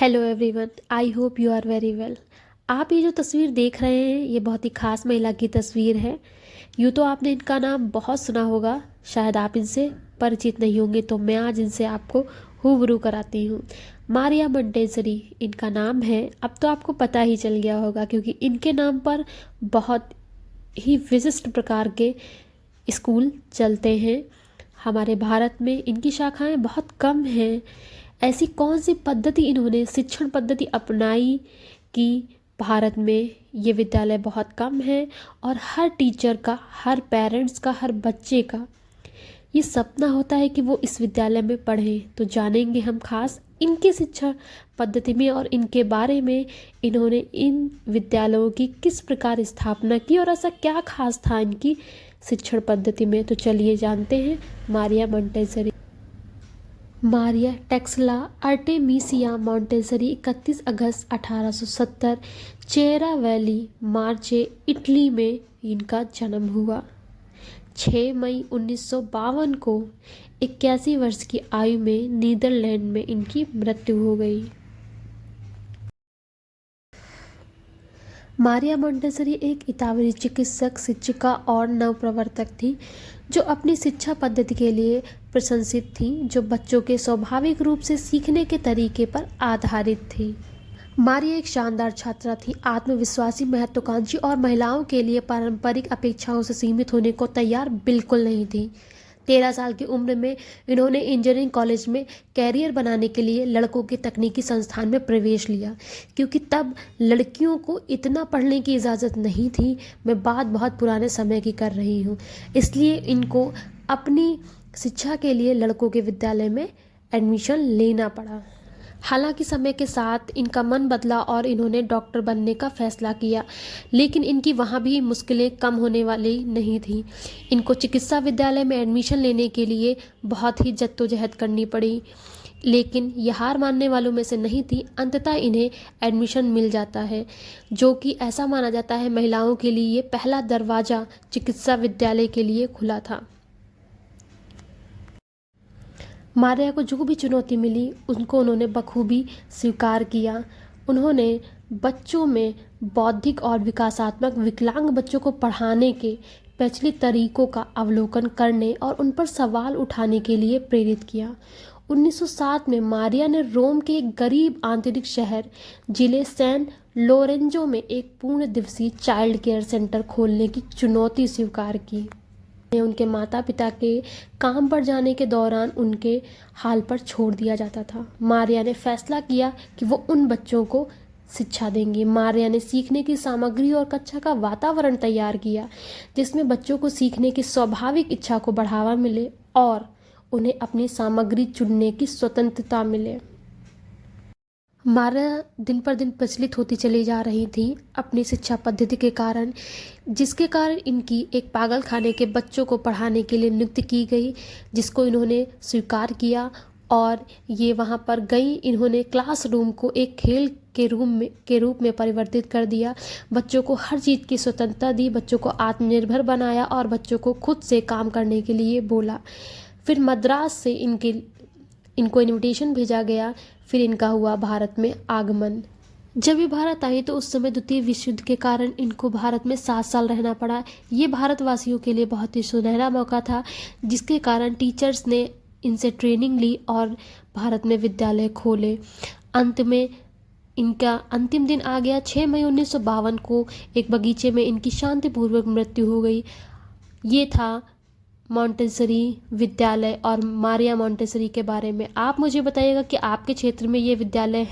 Hello everyone, I hope you are very well. आप ये जो तस्वीर देख रहे हैं ये बहुत ही खास महिला की तस्वीर है। यूँ तो आपने इनका नाम बहुत सुना होगा, शायद आप इनसे परिचित नहीं होंगे, तो मैं आज इनसे आपको रूबरू कराती हूँ। मारिया मोंटेसरी इनका नाम है। अब तो आपको पता ही चल गया होगा क्योंकि इनके नाम पर बहुत ही विशिष्ट प्रकार के स्कूल चलते हैं। हमारे भारत में इनकी शाखाएं बहुत कम हैं। ऐसी कौन सी पद्धति इन्होंने शिक्षण पद्धति अपनाई कि भारत में ये विद्यालय बहुत कम है और हर टीचर का, हर पेरेंट्स का, हर बच्चे का ये सपना होता है कि वो इस विद्यालय में पढ़ें। तो जानेंगे हम खास इनकी शिक्षा पद्धति में और इनके बारे में, इन्होंने इन विद्यालयों की किस प्रकार स्थापना की और ऐसा क्या खास था इनकी शिक्षण पद्धति में। तो चलिए जानते हैं Maria Montessori. Maria Taxila Artemisia Montessori 31 अगस्त 1870 चेरा वैली, मार्चे, इटली में इनका जन्म हुआ। 6 मई 1952 को 81 वर्ष की आयु में नीदरलैंड में इनकी मृत्यु हो गई। मारिया मोंटेसरी एक इतालवी चिकित्सक, शिक्षिका और नवप्रवर्तक थी जो अपनी शिक्षा पद्धति के लिए प्रशंसित थी, जो बच्चों के स्वाभाविक रूप से सीखने के तरीके पर आधारित थी। मारिया एक शानदार छात्रा थी, आत्मविश्वासी, महत्वाकांक्षी और महिलाओं के लिए पारंपरिक अपेक्षाओं से सीमित होने को तैयार बिल्कुल नहीं थी। 13 साल की उम्र में इन्होंने इंजीनियरिंग कॉलेज में कैरियर बनाने के लिए लड़कों के तकनीकी संस्थान में प्रवेश लिया, क्योंकि तब लड़कियों को इतना पढ़ने की इजाज़त नहीं थी। मैं बात बहुत पुराने समय की कर रही हूँ, इसलिए इनको अपनी शिक्षा के लिए लड़कों के विद्यालय में एडमिशन लेना पड़ा। हालांकि समय के साथ इनका मन बदला और इन्होंने डॉक्टर बनने का फैसला किया, लेकिन इनकी वहाँ भी मुश्किलें कम होने वाली नहीं थी। इनको चिकित्सा विद्यालय में एडमिशन लेने के लिए बहुत ही जद्दोजहद करनी पड़ी, लेकिन यह हार मानने वालों में से नहीं थी। अंततः इन्हें एडमिशन मिल जाता है, जो कि ऐसा माना जाता है महिलाओं के लिए ये पहला दरवाज़ा चिकित्सा विद्यालय के लिए खुला था। मारिया को जो भी चुनौती मिली उनको उन्होंने बखूबी स्वीकार किया। उन्होंने बच्चों में बौद्धिक और विकासात्मक विकलांग बच्चों को पढ़ाने के प्रचलित तरीकों का अवलोकन करने और उन पर सवाल उठाने के लिए प्रेरित किया। 1907 में मारिया ने रोम के एक गरीब आंतरिक शहर जिले सैन लोरेंजो में एक पूर्ण दिवसीय चाइल्ड केयर सेंटर खोलने की चुनौती स्वीकार की। उनके माता पिता के काम पर जाने के दौरान उनके हाल पर छोड़ दिया जाता था। मारिया ने फैसला किया कि वो उन बच्चों को शिक्षा देंगी। मारिया ने सीखने की सामग्री और कक्षा का वातावरण तैयार किया जिसमें बच्चों को सीखने की स्वाभाविक इच्छा को बढ़ावा मिले और उन्हें अपनी सामग्री चुनने की स्वतंत्रता मिले। मारिया दिन पर दिन प्रचलित होती चली जा रही थी अपनी शिक्षा पद्धति के कारण, जिसके कारण इनकी एक पागल खाने के बच्चों को पढ़ाने के लिए नियुक्त की गई, जिसको इन्होंने स्वीकार किया और ये वहाँ पर गई। इन्होंने क्लासरूम को एक खेल के रूप में परिवर्तित कर दिया, बच्चों को हर चीज़ की स्वतंत्रता दी, बच्चों को आत्मनिर्भर बनाया और बच्चों को खुद से काम करने के लिए बोला। फिर मद्रास से इनको इनविटेशन भेजा गया। फिर इनका हुआ भारत में आगमन। जब ये भारत आई तो उस समय द्वितीय विश्व युद्ध के कारण इनको भारत में 7 साल रहना पड़ा। ये भारतवासियों के लिए बहुत ही सुनहरा मौका था, जिसके कारण टीचर्स ने इनसे ट्रेनिंग ली और भारत में विद्यालय खोले। अंत में इनका अंतिम दिन आ गया। 6 मई 1952 को एक बगीचे में इनकी शांतिपूर्वक मृत्यु हो गई। ये था मोंटेसरी विद्यालय और मारिया मोंटेसरी के बारे में। आप मुझे बताइएगा कि आपके क्षेत्र में ये विद्यालय है।